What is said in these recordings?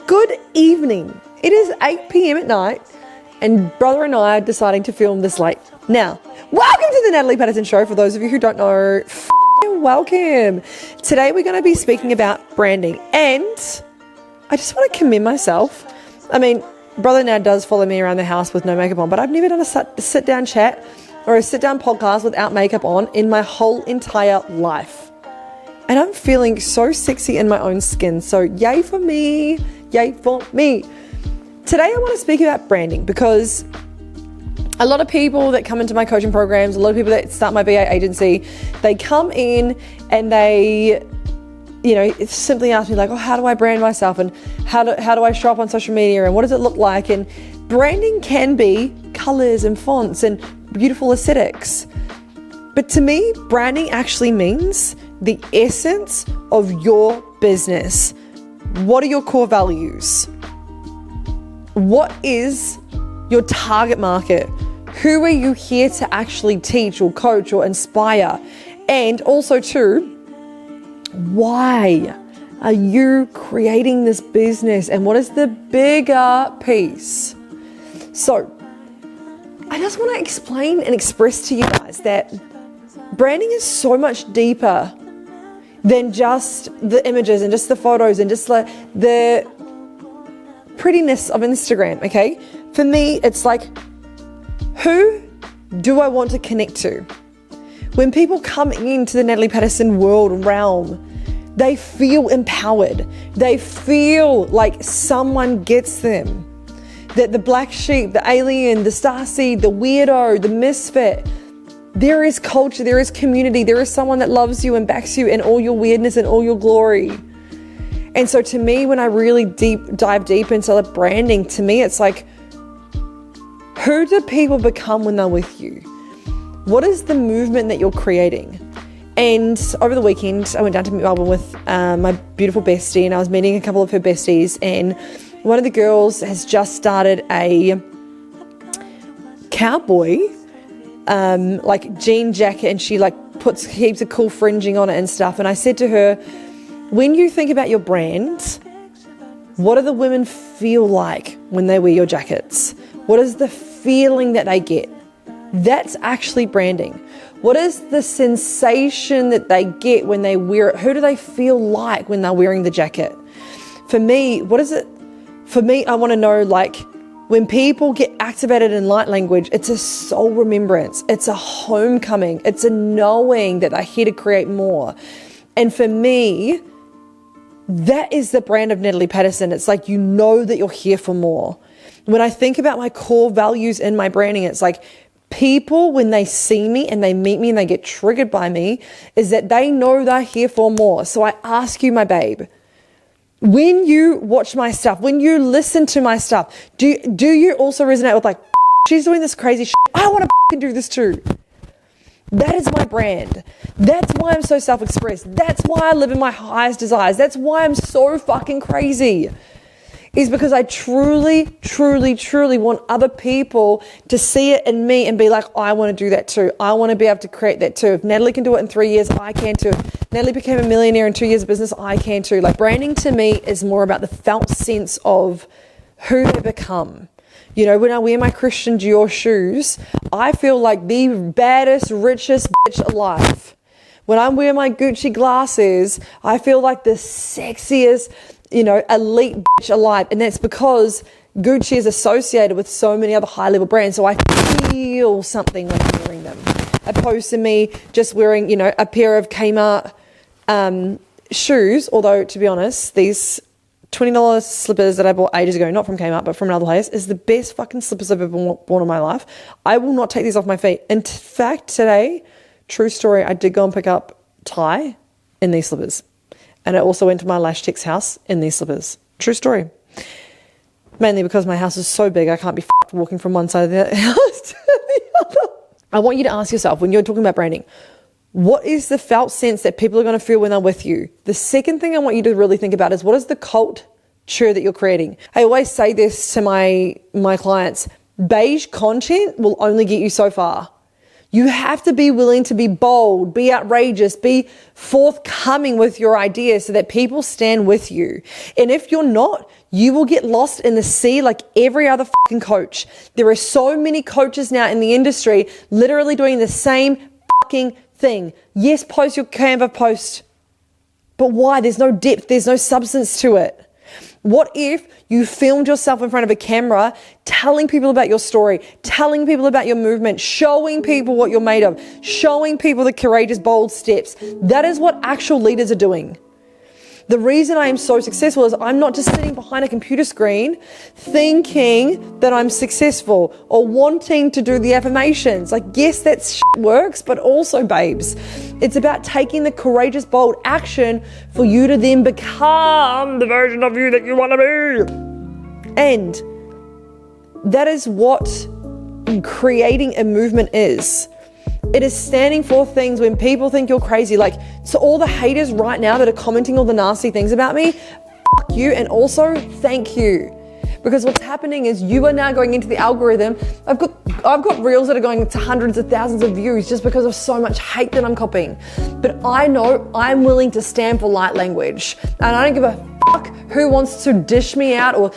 Good evening. It is 8 p.m. at night and brother and I are deciding to film this late. Now, welcome to the Natalie Patterson Show. For those of you who don't know, welcome. Today we're going to be speaking about branding, and I just want to commend myself. I mean, brother now does follow me around the house with no makeup on, but I've never done a sit-down chat or a sit-down podcast without makeup on in my whole entire life. And I'm feeling so sexy in my own skin. So yay for me. Yay for me. Today I want to speak about branding because a lot of people that come into my coaching programs, a lot of people that start my VA agency, they come in and they, simply ask me like, oh, how do I brand myself? And how do I show up on social media? And what does it look like? And branding can be colors and fonts and beautiful aesthetics. But to me, branding actually means the essence of your business. What are your core values? What is your target market? Who are you here to actually teach or coach or inspire? And also too, why are you creating this business? And what is the bigger piece? So I just want to explain and express to you guys that branding is so much deeper than just the images and just the photos and just like the prettiness of Instagram, okay? For me, it's like, who do I want to connect to? When people come into the Natalie Patterson world realm, they feel empowered. They feel like someone gets them. That the black sheep, the alien, the starseed, the weirdo, the misfit, there is culture, there is community, there is someone that loves you and backs you in all your weirdness and all your glory. And so to me, when I really dive deep into the branding, to me it's like, who do people become when they're with you? What is the movement that you're creating? And over the weekend, I went down to Melbourne with my beautiful bestie, and I was meeting a couple of her besties, and one of the girls has just started a cowboy jean jacket, and she puts heaps of cool fringing on it and stuff. And I said to her, when you think about your brand, what do the women feel like when they wear your jackets? What is the feeling that they get? That's actually branding. What is the sensation that they get when they wear it? Who do they feel like when they're wearing the jacket? For me, what is it? For me, I want to know, when people get activated in light language, it's a soul remembrance. It's a homecoming. It's a knowing that they're here to create more. And for me, that is the brand of Natalie Patterson. It's like, you know that you're here for more. When I think about my core values in my branding, it's like people, when they see me and they meet me and they get triggered by me, is that they know they're here for more. So I ask you, my babe, when you watch my stuff, when you listen to my stuff, do you also resonate with she's doing this crazy shit, I want to do this too? That is my brand. That's why I'm so self-expressed. That's why I live in my highest desires. That's why I'm so fucking crazy. Is because I truly, truly, truly want other people to see it in me and be like, I want to do that too. I want to be able to create that too. If Natalie can do it in 3 years, I can too. If Natalie became a millionaire in 2 years of business, I can too. Branding to me is more about the felt sense of who they become. When I wear my Christian Dior shoes, I feel like the baddest, richest bitch alive. When I wear my Gucci glasses, I feel like the sexiest, elite bitch alive. And that's because Gucci is associated with so many other high level brands. So I feel something when I'm wearing them. Opposed to me just wearing, a pair of Kmart shoes. Although, to be honest, these $20 slippers that I bought ages ago, not from Kmart, but from another place, is the best fucking slippers I've ever worn in my life. I will not take these off my feet. In fact, today, true story, I did go and pick up Ty in these slippers. And I also went to my lash tech's house in these slippers. True story. Mainly because my house is so big, I can't be walking from one side of the house to the other. I want you to ask yourself, when you're talking about branding, what is the felt sense that people are going to feel when they're with you? The second thing I want you to really think about is, what is the culture that you're creating? I always say this to my clients, beige content will only get you so far. You have to be willing to be bold, be outrageous, be forthcoming with your ideas so that people stand with you. And if you're not, you will get lost in the sea like every other fucking coach. There are so many coaches now in the industry literally doing the same fucking thing. Yes, post your Canva post. But why? There's no depth. There's no substance to it. What if you filmed yourself in front of a camera, telling people about your story, telling people about your movement, showing people what you're made of, showing people the courageous, bold steps? That is what actual leaders are doing. The reason I am so successful is I'm not just sitting behind a computer screen thinking that I'm successful or wanting to do the affirmations. Like, yes, that shit works, but also, babes, it's about taking the courageous, bold action for you to then become the version of you that you want to be. And that is what creating a movement is. It is standing for things when people think you're crazy. Like, so all the haters right now that are commenting all the nasty things about me, fuck you, and also thank you. Because what's happening is you are now going into the algorithm. I've got reels that are going to hundreds of thousands of views just because of so much hate that I'm copying. But I know I'm willing to stand for light language. And I don't give a fuck who wants to dish me out or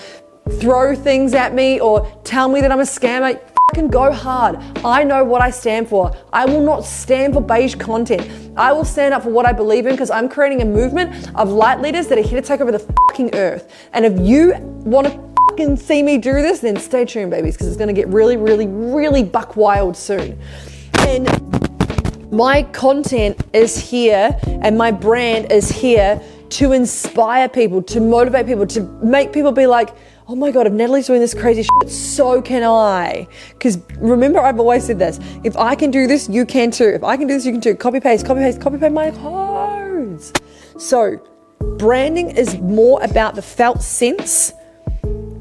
throw things at me or tell me that I'm a scammer. Fucking go hard. I know what I stand for. I will not stand for beige content. I will stand up for what I believe in because I'm creating a movement of light leaders that are here to take over the fucking earth. And if you want to fucking see me do this, then stay tuned, babies, because it's going to get really, really, really buck wild soon. And my content is here and my brand is here to inspire people, to motivate people, to make people be like, oh my God, if Natalie's doing this crazy shit, so can I. Because remember, I've always said this, if I can do this, you can too. If I can do this, you can too. Copy paste my codes. So branding is more about the felt sense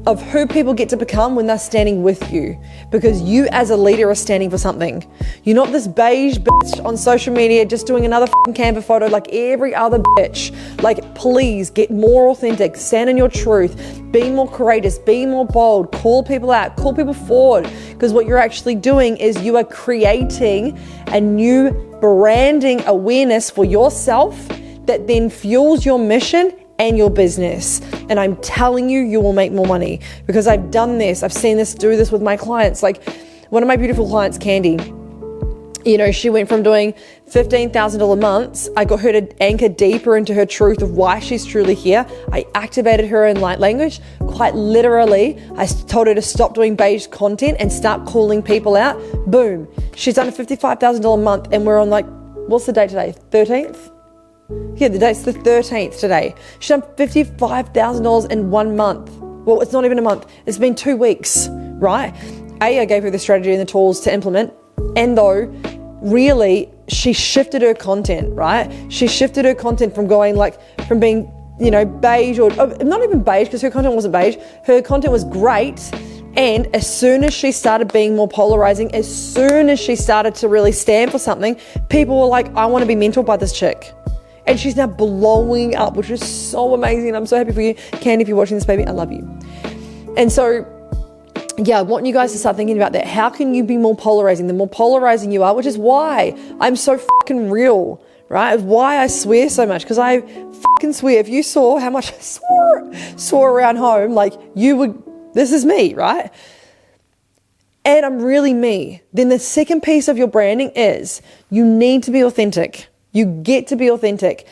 of who people get to become when they're standing with you, because you as a leader are standing for something. You're not this beige bitch on social media just doing another fucking Canva photo like every other bitch. Like, please get more authentic, stand in your truth, be more courageous, be more bold, call people out, call people forward, because what you're actually doing is you are creating a new branding awareness for yourself that then fuels your mission and your business. And I'm telling you, you will make more money, because I've done this. I've seen this, do this with my clients. Like one of my beautiful clients, Candy, you know, she went from doing $15,000 months. I got her to anchor deeper into her truth of why she's truly here. I activated her in light language. Quite literally, I told her to stop doing beige content and start calling people out. Boom. She's done a $55,000 a month, and we're on, like, what's the date today? 13th? Yeah, the date's the 13th today. She's done $55,000 in 1 month. Well, it's not even a month. It's been 2 weeks, right? I gave her the strategy and the tools to implement. And though, really, she shifted her content, right? She shifted her content from going from being, you know, beige or not even beige, because her content wasn't beige. Her content was great. And as soon as she started being more polarizing, as soon as she started to really stand for something, people were like, I want to be mentored by this chick. And she's now blowing up, which is so amazing. I'm so happy for you. Candy, if you're watching this, baby, I love you. And so, yeah, I want you guys to start thinking about that. How can you be more polarizing? The more polarizing you are, which is why I'm so fucking real, right? It's why I swear so much, because I fucking swear. If you saw how much I swore around home, like, you would, this is me, right? And I'm really me. Then the second piece of your branding is you need to be authentic. You get to be authentic.